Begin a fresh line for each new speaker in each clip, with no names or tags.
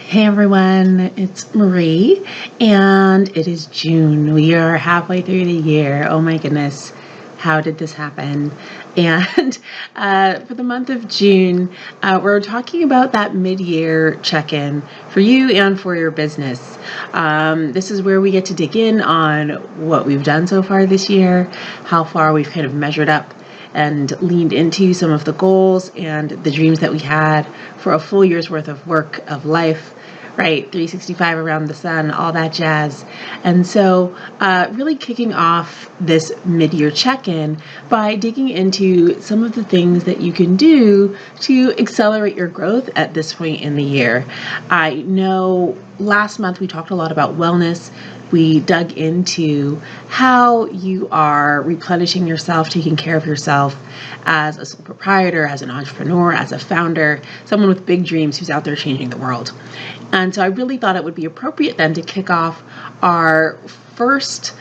Hey everyone, it's Marie, and it is June. We are halfway through the year. Oh my goodness, how did this happen? And for the month of June, we're talking about that mid-year check-in for you and for your business. This is where we get to dig in on what we've done so far this year, how far we've kind of measured up and leaned into some of the goals and the dreams that we had for a full year's worth of work, of life, right? 365 around the sun, all that jazz. And so really kicking off this mid-year check-in by digging into some of the things that you can do to accelerate your growth at this point in the year. I know last month we talked a lot about wellness. We dug into how you are replenishing yourself, taking care of yourself as a sole proprietor, as an entrepreneur, as a founder, someone with big dreams who's out there changing the world. And so I really thought it would be appropriate then to kick off our first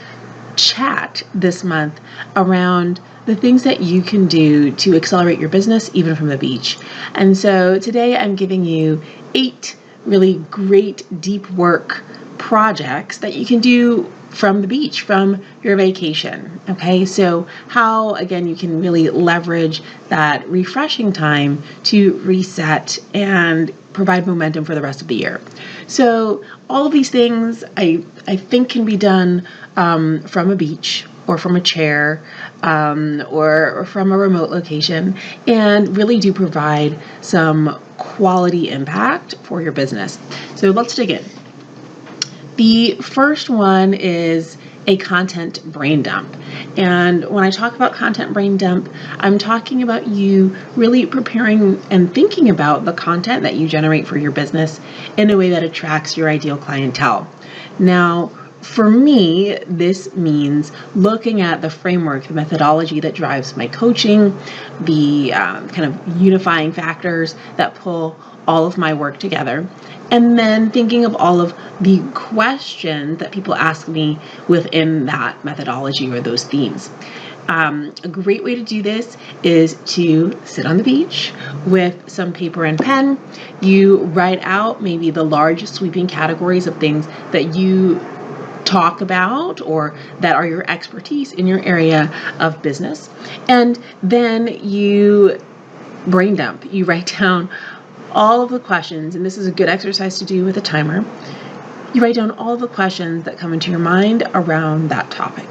chat this month around the things that you can do to accelerate your business, even from the beach. And so today I'm giving you 8 really great deep work projects that you can do from the beach, from your vacation. Okay, so how, again, you can really leverage that refreshing time to reset and provide momentum for the rest of the year. So all of these things I think can be done from a beach or from a chair or from a remote location, and really do provide some quality impact for your business. So let's dig in. The first one is a content brain dump. And when I talk about content brain dump, I'm talking about you really preparing and thinking about the content that you generate for your business in a way that attracts your ideal clientele. Now, for me, this means looking at the framework, the methodology that drives my coaching, the kind of unifying factors that pull all of my work together, and then thinking of all of the questions that people ask me within that methodology or those themes. A great way to do this is to sit on the beach with some paper and pen. You write out maybe the large sweeping categories of things that you talk about or that are your expertise in your area of business. And then you brain dump. You write down all of the questions, and this is a good exercise to do with a timer. You write down all of the questions that come into your mind around that topic.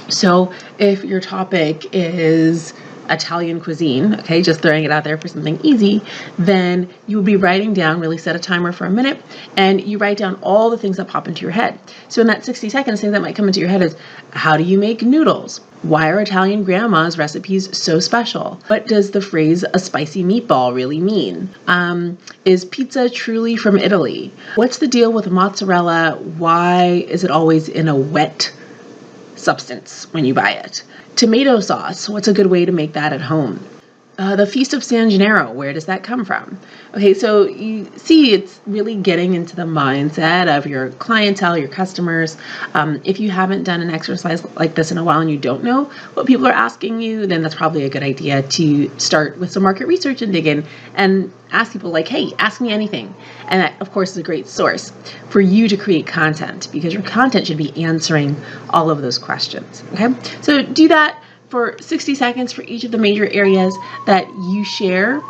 So if your topic is Italian cuisine, okay, just throwing it out there for something easy, then you will be writing down, really set a timer for a minute, and you write down all the things that pop into your head. So in that 60 seconds, things that might come into your head is, how do you make noodles? Why are Italian grandma's recipes so special? What does the phrase a spicy meatball really mean? Is pizza truly from Italy? What's the deal with mozzarella? Why is it always in a wet substance when you buy it? Tomato sauce, what's a good way to make that at home? The Feast of San Gennaro, where does that come from? Okay, so you see it's really getting into the mindset of your clientele, your customers. If you haven't done an exercise like this in a while and you don't know what people are asking you, then that's probably a good idea to start with some market research and dig in and ask people like, hey, ask me anything. And that, of course, is a great source for you to create content, because your content should be answering all of those questions, okay? So do that for 60 seconds for each of the major areas that you share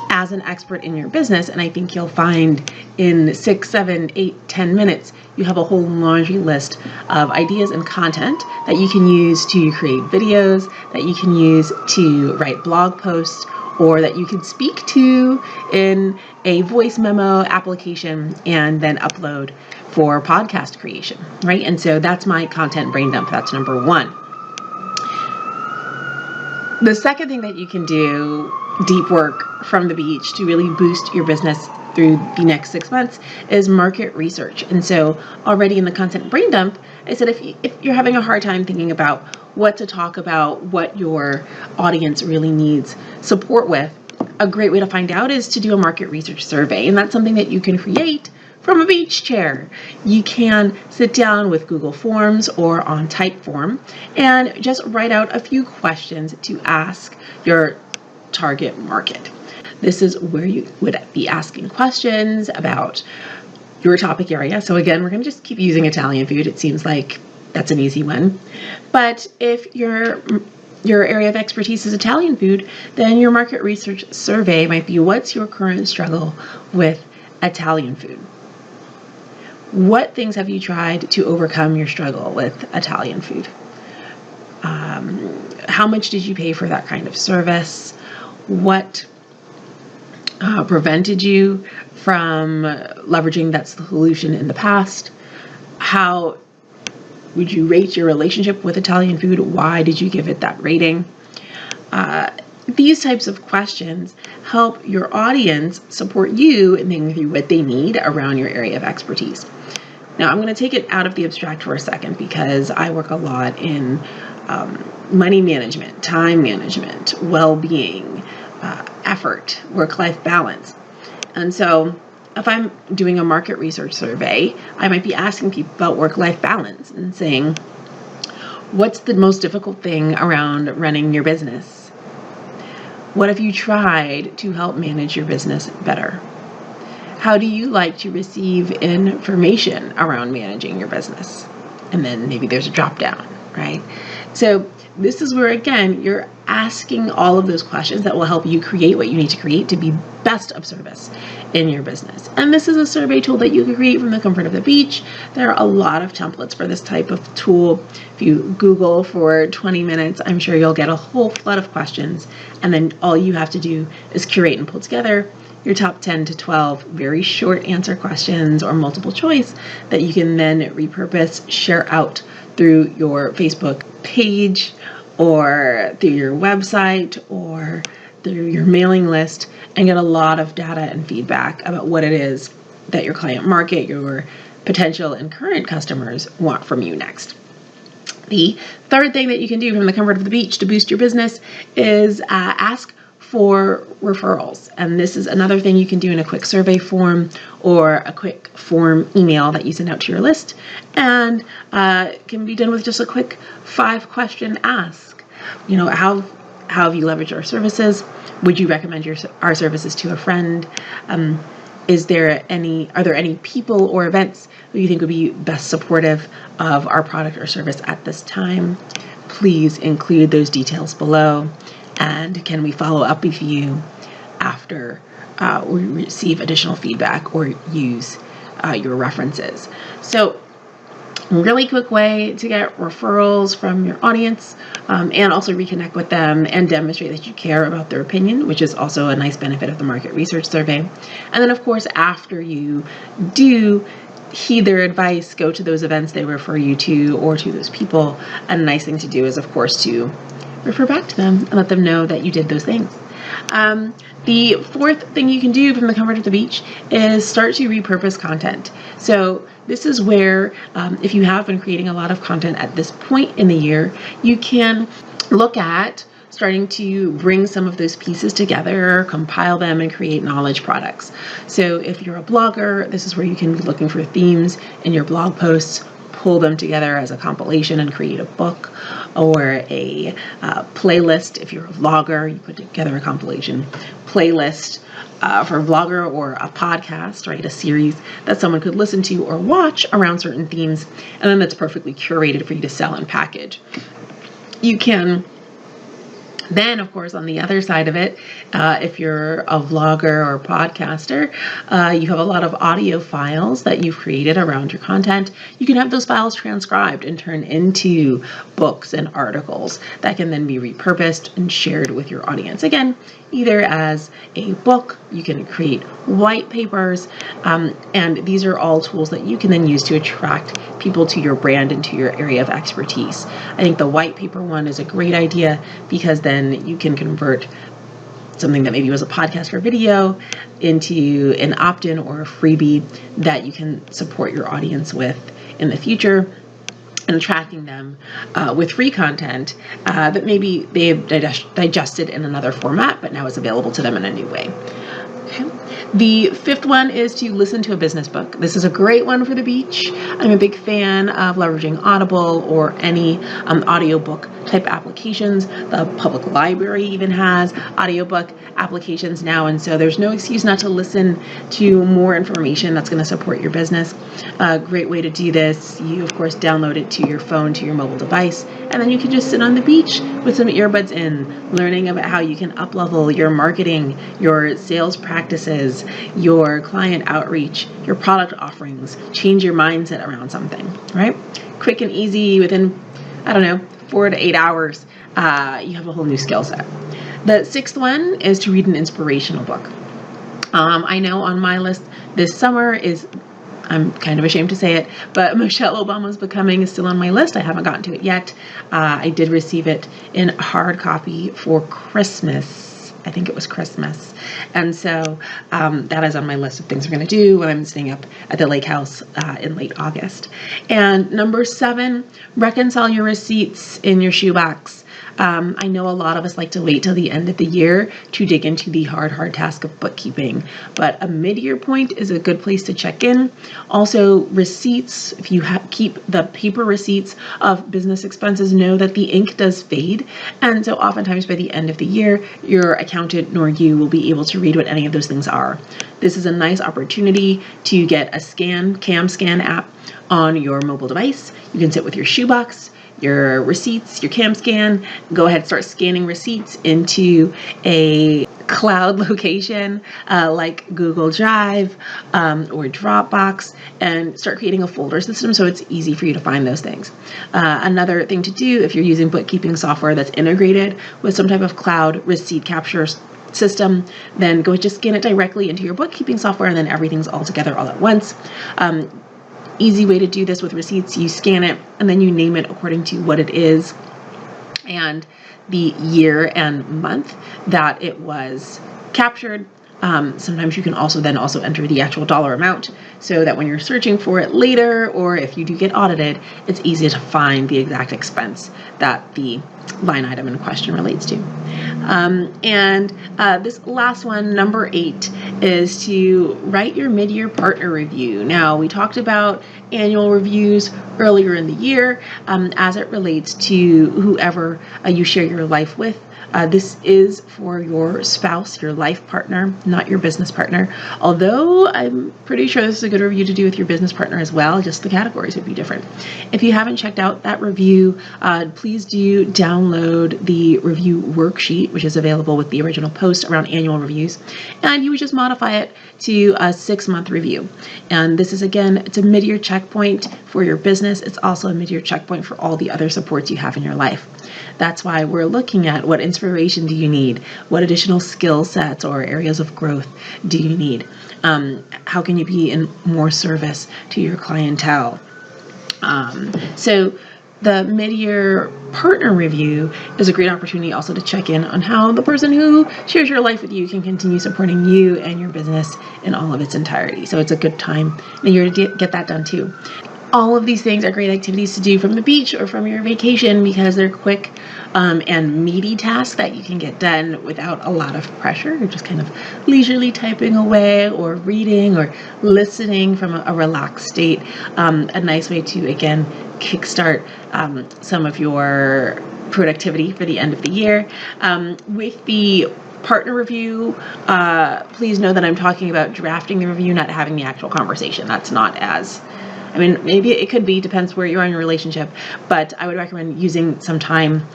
as an expert in your business. And I think you'll find in 6, 7, 8, 10 minutes, you have a whole laundry list of ideas and content that you can use to create videos, that you can use to write blog posts, or that you can speak to in a voice memo application and then upload for podcast creation, right? And so that's my content brain dump. That's number 1. The second thing that you can do, deep work from the beach, to really boost your business through the next 6 months is market research. And so already in the content brain dump, I said if you're having a hard time thinking about what to talk about, what your audience really needs support with, a great way to find out is to do a market research survey. And that's something that you can create from a beach chair. You can sit down with Google Forms or on Typeform and just write out a few questions to ask your target market. This is where you would be asking questions about your topic area. So again, we're going to just keep using Italian food. It seems like that's an easy one. But if your area of expertise is Italian food, then your market research survey might be, what's your current struggle with Italian food? What things have you tried to overcome your struggle with Italian food? How much did you pay for that kind of service? What prevented you from leveraging that solution in the past? How would you rate your relationship with Italian food? Why did you give it that rating? These types of questions help your audience support you in thinking through what they need around your area of expertise. Now, I'm going to take it out of the abstract for a second because I work a lot in money management, time management, well-being, effort, work-life balance. And so if I'm doing a market research survey, I might be asking people about work-life balance and saying, what's the most difficult thing around running your business? What have you tried to help manage your business better? How do you like to receive information around managing your business? And then maybe there's a drop down, right? So this is where, again, you're asking all of those questions that will help you create what you need to create to be best of service in your business. And this is a survey tool that you can create from the comfort of the beach. There are a lot of templates for this type of tool. If you Google for 20 minutes, I'm sure you'll get a whole flood of questions. And then all you have to do is curate and pull together your top 10 to 12 very short answer questions or multiple choice that you can then repurpose, share out through your Facebook page or through your website or through your mailing list and get a lot of data and feedback about what it is that your client market, your potential and current customers want from you next. The third thing that you can do from the comfort of the beach to boost your business is ask for referrals. And this is another thing you can do in a quick survey form or a quick form email that you send out to your list, and can be done with just a quick 5-question ask. You know, how have you leveraged our services? Would you recommend our services to a friend? Are there any people or events that you think would be best supportive of our product or service at this time? Please include those details below. And can we follow up with you after we receive additional feedback or use your references? So a really quick way to get referrals from your audience and also reconnect with them and demonstrate that you care about their opinion, which is also a nice benefit of the market research survey. And then, of course, after you do heed their advice, go to those events they refer you to or to those people, a nice thing to do is, of course, to refer back to them and let them know that you did those things. The fourth thing you can do from the comfort of the beach is start to repurpose content. So this is where, if you have been creating a lot of content at this point in the year, you can look at starting to bring some of those pieces together, compile them, and create knowledge products. So if you're a blogger, this is where you can be looking for themes in your blog posts, pull them together as a compilation and create a book, or a playlist. If you're a vlogger, you put together a compilation playlist for a vlogger, or a podcast, right? A series that someone could listen to or watch around certain themes, and then that's perfectly curated for you to sell and package. You can then, of course, on the other side of it, if you're a vlogger or podcaster, you have a lot of audio files that you've created around your content. You can have those files transcribed and turned into books and articles that can then be repurposed and shared with your audience. Again, either as a book, you can create white papers, and these are all tools that you can then use to attract people to your brand and to your area of expertise. I think the white paper one is a great idea because then you can convert something that maybe was a podcast or video into an opt-in or a freebie that you can support your audience with in the future, and attracting them with free content that maybe they've digested in another format, but now is available to them in a new way. Okay. The fifth one is to listen to a business book. This is a great one for the beach. I'm a big fan of leveraging Audible or any audiobook type applications. The public library even has audiobook applications now, and so there's no excuse not to listen to more information that's going to support your business. A great way to do this, you of course download it to your phone, to your mobile device, and then you can just sit on the beach with some earbuds in, learning about how you can up-level your marketing, your sales practices, your client outreach, your product offerings, change your mindset around something, right? Quick and easy, within, 4 to 8 hours, you have a whole new skill set. The sixth one is to read an inspirational book. I know on my list this summer is, I'm kind of ashamed to say it, but Michelle Obama's Becoming is still on my list. I haven't gotten to it yet. I did receive it in hard copy for Christmas. I think it was Christmas. And so that is on my list of things I'm going to do when I'm staying up at the lake house in late August. And number 7, reconcile your receipts in your shoebox. I know a lot of us like to wait till the end of the year to dig into the hard task of bookkeeping, but a mid-year point is a good place to check in. Also, receipts, if you keep the paper receipts of business expenses, know that the ink does fade, and so oftentimes by the end of the year, your accountant nor you will be able to read what any of those things are. This is a nice opportunity to get a cam scan app on your mobile device. You can sit with your shoebox, your receipts, your cam scan, go ahead and start scanning receipts into a cloud location like Google Drive or Dropbox, and start creating a folder system so it's easy for you to find those things. Another thing to do if you're using bookkeeping software that's integrated with some type of cloud receipt capture system, then go just scan it directly into your bookkeeping software, and then everything's all together all at once. Easy way to do this with receipts, you scan it and then you name it according to what it is and the year and month that it was captured. Sometimes you can also enter the actual dollar amount so that when you're searching for it later, or if you do get audited, it's easy to find the exact expense that the line item in question relates to. This last one, number 8, is to write your mid-year partner review. Now, we talked about annual reviews earlier in the year as it relates to whoever you share your life with. This is for your spouse, your life partner, not your business partner. Although I'm pretty sure this is a good review to do with your business partner as well, just the categories would be different. If you haven't checked out that review, please do download the review worksheet, which is available with the original post around annual reviews. And you would just modify it to a 6-month review. And this is, again, it's a mid-year checkpoint for your business. It's also a mid-year checkpoint for all the other supports you have in your life. That's why we're looking at what inspiration do you need? What additional skill sets or areas of growth do you need? How can you be in more service to your clientele? So the mid-year partner review is a great opportunity also to check in on how the person who shares your life with you can continue supporting you and your business in all of its entirety. So it's a good time in the year to get that done too. All of these things are great activities to do from the beach or from your vacation because they're quick and meaty tasks that you can get done without a lot of pressure. You're just kind of leisurely typing away or reading or listening from a relaxed state. A nice way to, again, kickstart some of your productivity for the end of the year. With the partner review, please know that I'm talking about drafting the review, not having the actual conversation. That's not as... maybe it could be, depends where you are in your relationship, but I would recommend using some time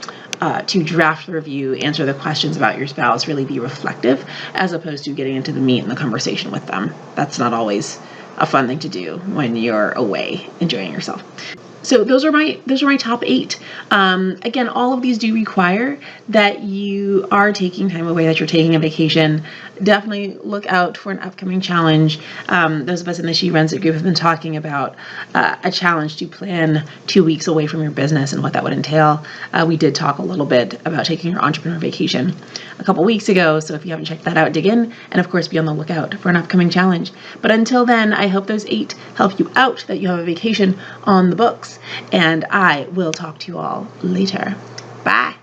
to draft the review, answer the questions about your spouse, really be reflective, as opposed to getting into the meat and the conversation with them. That's not always a fun thing to do when you're away enjoying yourself. So those are my top 8. Again, all of these do require that you are taking time away, that you're taking a vacation. Definitely look out for an upcoming challenge. Those of us in the She Runs It group have been talking about a challenge to plan 2 weeks away from your business and what that would entail. We did talk a little bit about taking your entrepreneur vacation a couple weeks ago, so if you haven't checked that out, dig in, and of course be on the lookout for an upcoming challenge. But until then, I hope those 8 help you out, that you have a vacation on the books, and I will talk to you all later. Bye.